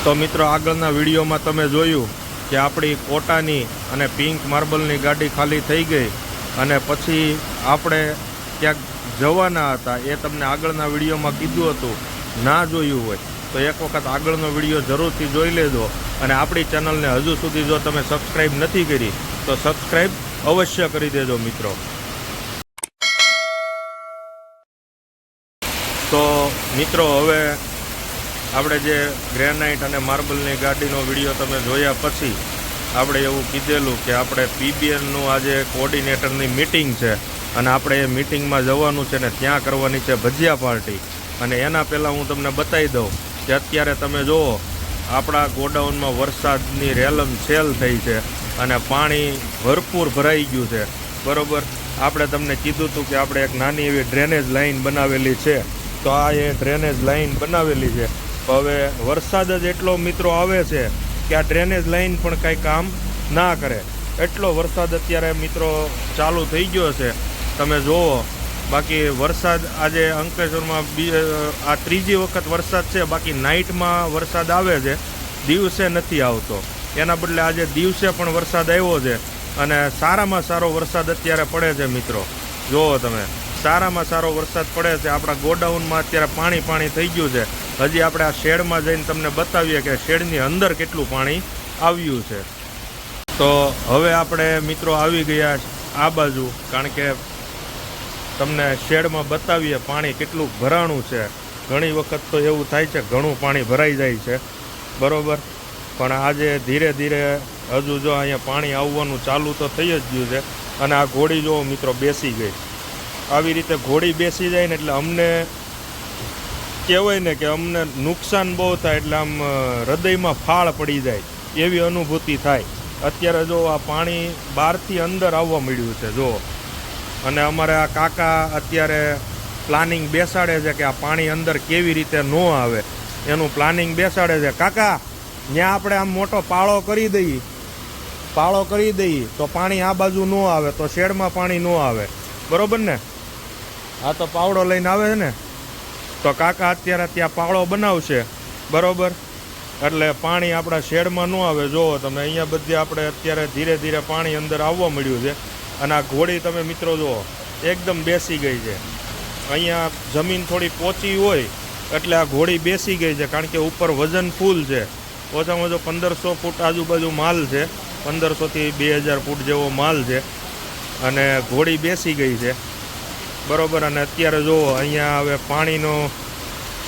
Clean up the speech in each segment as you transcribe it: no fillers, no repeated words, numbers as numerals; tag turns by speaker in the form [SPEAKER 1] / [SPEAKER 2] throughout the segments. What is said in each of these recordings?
[SPEAKER 1] તો મિત્રો આગળના વિડીયોમાં તમે જોયું કે આપણી કોટાની અને પિંક માર્બલની ગાડી ખાલી થઈ ગઈ અને પછી આપણે ક્યાંક જવાના હતા, એ તમને આગળના વિડીયોમાં કીધું હતું. ના જોયું હોય તો એક વખત આગળનો વિડીયો જરૂરથી જોઈ લેજો. અને આપણી ચેનલને હજુ સુધી જો તમે સબસ્ક્રાઈબ નથી કરી તો સબસ્ક્રાઈબ અવશ્ય કરી દેજો મિત્રો. તો મિત્રો હવે આપણે જે ગ્રેનાઇટ અને માર્બલની ગાડીનો વિડીયો તમે જોયા પછી આપણે એવું કીધેલું કે આપણે પીબીએનનું આજે કોઓર્ડિનેટરની મિટિંગ છે અને આપણે એ મિટિંગમાં જવાનું છે ને ત્યાં કરવાની છે ભજીયા પાર્ટી. અને એના પહેલાં હું તમને બતાવી દઉં કે અત્યારે તમે જુઓ આપણા ગોડાઉનમાં વરસાદની રેલમ છેલ થઈ છે અને પાણી ભરપૂર ભરાઈ ગયું છે. બરાબર, આપણે તમને કીધું હતું કે આપણે એક નાની એવી ડ્રેનેજ લાઇન બનાવેલી છે, તો આ એ ડ્રેનેજ લાઇન બનાવેલી છે. હવે વરસાદ જ એટલો મિત્રો આવે છે કે આ ડ્રેનેજ લાઇન પણ કાંઈ કામ ના કરે, એટલો વરસાદ અત્યારે મિત્રો ચાલુ થઈ ગયો છે તમે જુઓ. બાકી વરસાદ આજે અંકલેશ્વરમાં આ ત્રીજી વખત વરસાદ છે. બાકી નાઇટમાં વરસાદ આવે છે, દિવસે નથી આવતો. એના બદલે આજે દિવસે પણ વરસાદ આવ્યો છે અને સારામાં સારો વરસાદ અત્યારે પડે છે મિત્રો. જુઓ તમે, સારામાં સારો વરસાદ પડે છે. આપણા ગોડાઉનમાં અત્યારે પાણી થઈ ગયું છે. હજી આપણે આ શેડમાં જઈને તમને બતાવીએ કે શેડની અંદર કેટલું પાણી આવ્યું છે. તો હવે આપણે મિત્રો આવી ગયા આ બાજુ, કારણ કે તમને શેડમાં બતાવીએ પાણી કેટલું ભરાણું છે. ઘણી વખત તો એવું થાય છે ઘણું પાણી ભરાઈ જાય છે, બરાબર. પણ આજે ધીરે ધીરે હજુ જો અહીંયા પાણી આવવાનું ચાલુ તો થઈ જ ગયું છે. અને આ ઘોડી જો મિત્રો બેસી ગઈ. આવી રીતે ઘોડી બેસી જાય ને એટલે અમને કહેવાય ને કે અમને નુકસાન બહુ થાય, એટલે આમ હૃદયમાં ફાળ પડી જાય એવી અનુભૂતિ થાય. અત્યારે જો આ પાણી બહારથી અંદર આવવા મળ્યું છે જો. અને અમારે આ કાકા અત્યારે પ્લાનિંગ બેસાડે છે કે આ પાણી અંદર કેવી રીતે ન આવે એનું પ્લાનિંગ બેસાડે છે. કાકા, ત્યાં આપણે આમ મોટો પાળો કરી દઈએ તો પાણી આ બાજુ ન આવે, તો શેડમાં પાણી ન આવે, બરોબર ને? આ તો પાવડો લઈને આવે છે ને, તો કાકા અત્યારે ત્યાં પાળો બનાવશે, બરોબર. એટલે પાણી આપણા શેડમાં ન આવે. જુઓ તમે, અહીંયા બધી આપણે અત્યારે ધીરે ધીરે પાણી અંદર આવવા મળ્યું છે. અને આ ઘોડી તમે મિત્રો જુઓ એકદમ બેસી ગઈ છે. અહીંયા જમીન થોડી પોચી હોય એટલે આ ઘોડી બેસી ગઈ છે, કારણ કે ઉપર વજન ફૂલ છે. ઓછામાં ઓછો 1500 ફૂટ આજુબાજુ માલ છે, 1500થી 2000 ફૂટ જેવો માલ છે. અને ઘોડી બેસી ગઈ છે, બરાબર. અને અત્યારે જુઓ અહીંયા હવે પાણીનો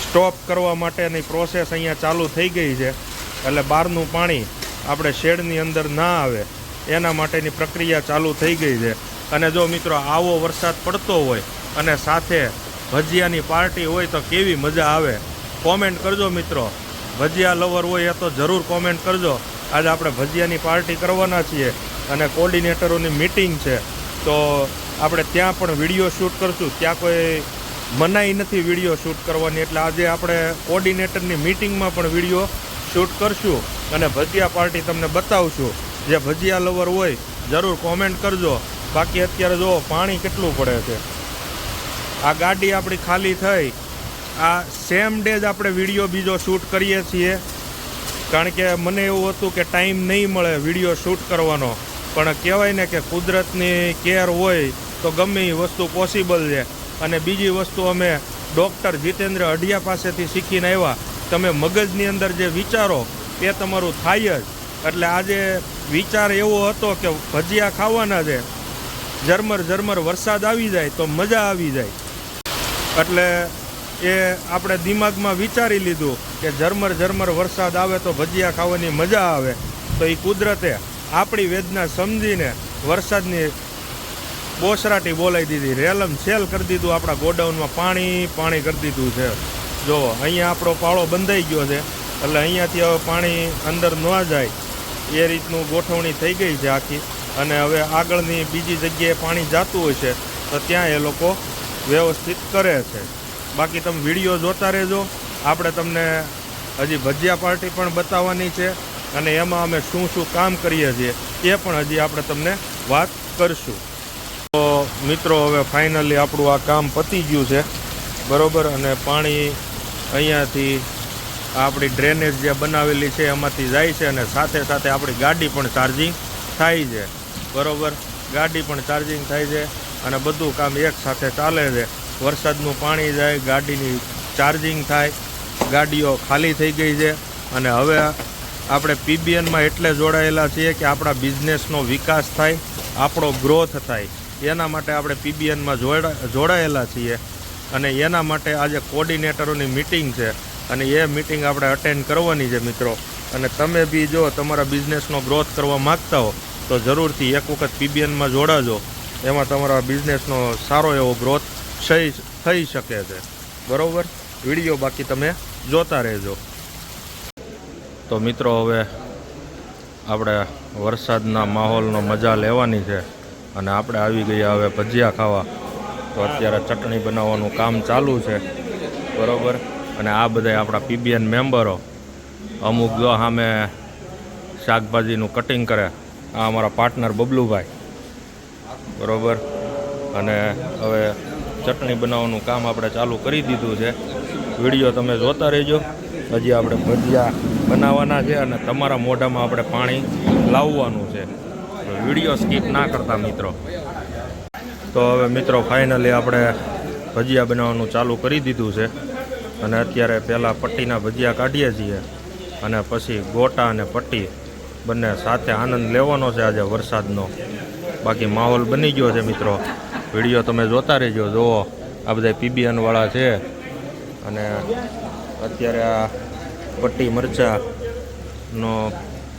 [SPEAKER 1] સ્ટોપ કરવા માટેની પ્રોસેસ અહીંયા ચાલુ થઈ ગઈ છે. એટલે બહારનું પાણી આપણે શેડની અંદર ના આવે એના માટેની પ્રક્રિયા ચાલુ થઈ ગઈ છે. અને જો મિત્રો આવો વરસાદ પડતો હોય અને સાથે ભજીયાની પાર્ટી હોય તો કેવી મજા આવે, કોમેન્ટ કરજો મિત્રો. ભજીયા લવર હોય એ તો જરૂર કોમેન્ટ કરજો. આજે આપણે ભજીયાની પાર્ટી કરવાના છીએ અને કોર્ડિનેટરોની મિટિંગ છે, તો આપણે ત્યાં પણ વિડીયો શૂટ કરશું. ત્યાં કોઈ મનાઈ નથી વિડીયો શૂટ કરવાની, એટલે આજે આપણે કોર્ડિનેટરની મિટિંગમાં પણ વિડીયો શૂટ કરશું અને ભજીયા પાર્ટી તમને બતાવશું. જે ભજીયા લવર હોય જરૂર કોમેન્ટ કરજો. બાકી અત્યારે જો પાણી કેટલું પડે છે. આ ગાડી આપણી ખાલી થઈ, આ સેમ ડે જ આપણે વિડીયો બીજો શૂટ કરીએ છીએ, કારણ કે મને એવું હતું કે ટાઈમ નહીં મળે વિડીયો શૂટ કરવાનો. પણ કહેવાય ને કે કુદરતની કેર હોય તો ગમે એ વસ્તુ પોસિબલ છે. અને બીજી વસ્તુ અમે ડૉક્ટર જીતેન્દ્ર અઢિયા પાસેથી શીખીને આવ્યા, તમે મગજની અંદર જે વિચારો એ તમારું થાય જ. એટલે આજે વિચાર એવો હતો કે ભજીયા ખાવાના છે, ઝરમર વરસાદ આવી જાય તો મજા આવી જાય. એટલે એ આપણે દિમાગમાં વિચારી લીધું કે ઝરમર વરસાદ આવે તો ભજીયા ખાવાની મજા આવે. તો એ કુદરતે આપણી વેદના સમજીને વરસાદની બોસરાટી બોલાવી દીધી, રેલમ છેલ કરી દીધું. આપણા ગોડાઉનમાં પાણી કરી દીધું છે. જો અહીંયા આપણો પાળો બંધાઈ ગયો છે, એટલે અહીંયાથી હવે પાણી અંદર ન જાય એ રીતનું ગોઠવણી થઈ ગઈ છે આખી. અને હવે આગળની બીજી જગ્યાએ પાણી જતું હોય છે તો ત્યાં એ લોકો વ્યવસ્થિત કરે છે. બાકી તમે વિડીયો જોતા રહેજો. આપણે તમને હજી ભજીયા પાર્ટી પણ બતાવવાની છે અને એમાં અમે શું કામ કરીએ છીએ એ પણ હજી આપણે તમને વાત કરશું. તો મિત્રો હવે ફાઇનલી આપણું આ કામ પતી ગયું છે, બરાબર. અને પાણી અહીંયાથી આપણી ડ્રેનેજ જે બનાવેલી છે એમાંથી જાય છે અને સાથે સાથે આપણી ગાડી પણ ચાર્જિંગ થાય છે, બરાબર. ગાડી પણ ચાર્જિંગ થાય છે અને બધું કામ એક સાથે ચાલે છે. વરસાદનું પાણી જાય, ગાડીની ચાર્જિંગ થાય, ગાડીઓ ખાલી થઈ ગઈ છે. અને હવે આપણે પીબીએનમાં એટલે જોડાયેલા છીએ કે આપણા બિઝનેસનો વિકાસ થાય, આપણો ગ્રોથ થાય. એના માટે આપણે પીબીએનમાં જોડાયેલા છીએ અને એના માટે આજે કોર્ડિનેટરોની મિટિંગ છે અને એ મિટિંગ આપણે અટેન્ડ કરવાની છે મિત્રો. અને તમે બી જો તમારા બિઝનેસનો ગ્રોથ કરવા માગતા હો તો જરૂરથી એક વખત પીબીએનમાં જોડાજો. એમાં તમારા બિઝનેસનો સારો એવો ગ્રોથ થઈ શકે છે, બરાબર. વિડીયો બાકી તમે જોતા રહેજો. તો મિત્રો હવે આપણે વરસાદના માહોલનો મજા લેવાની છે અને આપણે આવી ગયા હવે ભજીયા ખાવા. તો અત્યારે ચટણી બનાવવાનું કામ ચાલુ છે, બરાબર. અને આ બધા આપણા પીબીએન મેમ્બરો, અમુક જો સામે શાકભાજીનું કટિંગ કરે, આ અમારા પાર્ટનર બબલુભાઈ, બરાબર. અને હવે ચટણી બનાવવાનું કામ આપણે ચાલુ કરી દીધું છે. વિડીયો તમે જોતા રહેજો. હજી આપણે ભજીયા બનાવવાના છે અને તમારા મોઢામાં આપણે પાણી લાવવાનું છે. વિડીયો સ્કીપ ના કરતા મિત્રો. તો હવે મિત્રો ફાઇનલી આપણે ભજીયા બનાવવાનું ચાલુ કરી દીધું છે અને અત્યારે પહેલાં પટ્ટીના ભજીયા કાઢીએ છીએ અને પછી ગોટા અને પટ્ટી બંને સાથે આનંદ લેવાનો છે આજે વરસાદનો. બાકી માહોલ બની ગયો છે મિત્રો. વિડીયો તમે જોતા રહેજો. જુઓ આ બધા પીબીએનવાળા છે અને અત્યારે આ પટ્ટી મરચાંનો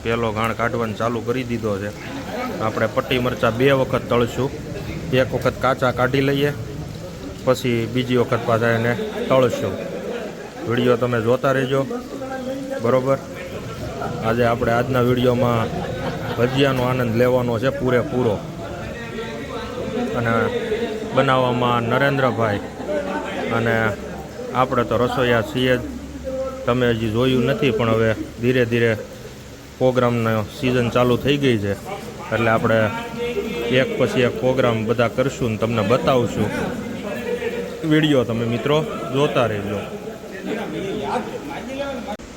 [SPEAKER 1] પહેલો ઘાણ કાઢવાનું ચાલુ કરી દીધો છે. આપણે પટ્ટી મરચાં 2 વખત તળશું. એક વખત કાચા કાઢી લઈએ, પછી બીજી વખત પાછા એને તળશું. વિડીયો તમે જોતા રહેજો, બરાબર. આજે આપણે આજના વિડીયોમાં ભજીયાનો આનંદ લેવાનો છે પૂરેપૂરો. અને બનાવવામાં નરેન્દ્રભાઈ અને આપણે તો રસોઈયા છીએ જ. તમે હજી જોયું નથી પણ હવે ધીરે ધીરે પ્રોગ્રામનો સિઝન ચાલુ થઈ ગઈ છે એટલે આપણે એક પછી એક પ્રોગ્રામ બધા કરશું ને તમને બતાવશું. વિડીયો તમે મિત્રો જોતા રહેજો.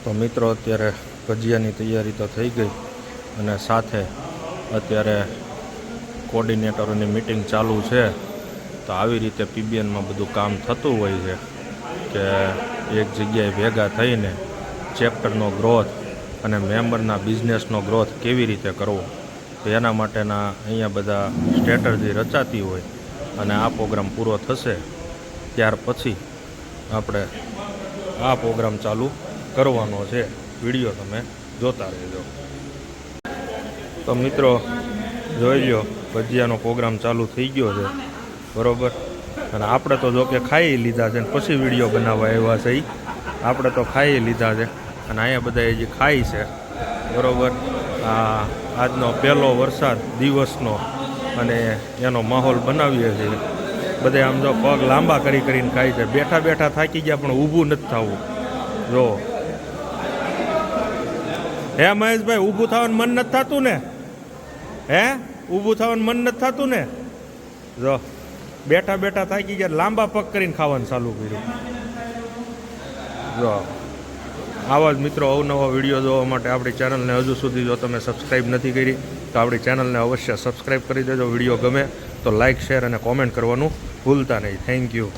[SPEAKER 1] તો મિત્રો અત્યારે ભજીયાની તૈયારી તો થઈ ગઈ અને સાથે અત્યારે કોર્ડિનેટરોની મિટિંગ ચાલુ છે. તો આવી રીતે પીબીએનમાં બધું કામ થતું હોય છે કે એક જગ્યાએ ભેગા થઈને ચેપ્ટરનો ગ્રોથ અને મેમ્બરના બિઝનેસનો ગ્રોથ કેવી રીતે કરવો, તો એના માટેના અહીંયા બધા સ્ટ્રેટર્જી રચાતી હોય. અને આ પ્રોગ્રામ પૂરો થશે ત્યાર પછી આપણે આ પ્રોગ્રામ ચાલુ કરવાનો છે. વિડીયો તમે જોતા રહેજો. તો મિત્રો જોઈ લો, ભજીયાનો પ્રોગ્રામ ચાલુ થઈ ગયો છે, બરાબર. અને આપણે તો જો કે ખાઈ લીધા છે ને પછી વિડીયો બનાવવા આવ્યા છે. આપણે તો ખાઈ લીધા છે અને અહીંયા બધા હજી ખાય છે, બરાબર. આજનો પહેલો વરસાદ દિવસનો અને એનો માહોલ બનાવીએ છીએ. બધા આમ જો પગ લાંબા કરીને ખાય છે. બેઠા બેઠા થાકી ગયા પણ ઊભું નથી થવું. જો હે મહેશભાઈ, ઊભું થવાનું મન નથી થતું ને? હે ઊભું થવાનું મન નથી થતું ને? જો બેઠા બેઠા થાકી ગયા, લાંબા પગ કરીને ખાવાનું ચાલુ કર્યું. જો આવા જ મિત્રો અવનવા વિડીયો જોવા માટે આપણી ચેનલને હજુ સુધી જો તમે સબસ્ક્રાઈબ નથી કરી તો આપણી ચેનલને અવશ્ય સબસ્ક્રાઈબ કરી દેજો. વિડીયો ગમે તો લાઇક, શેર અને કોમેન્ટ કરવાનું ભૂલતા નહીં. Thank you.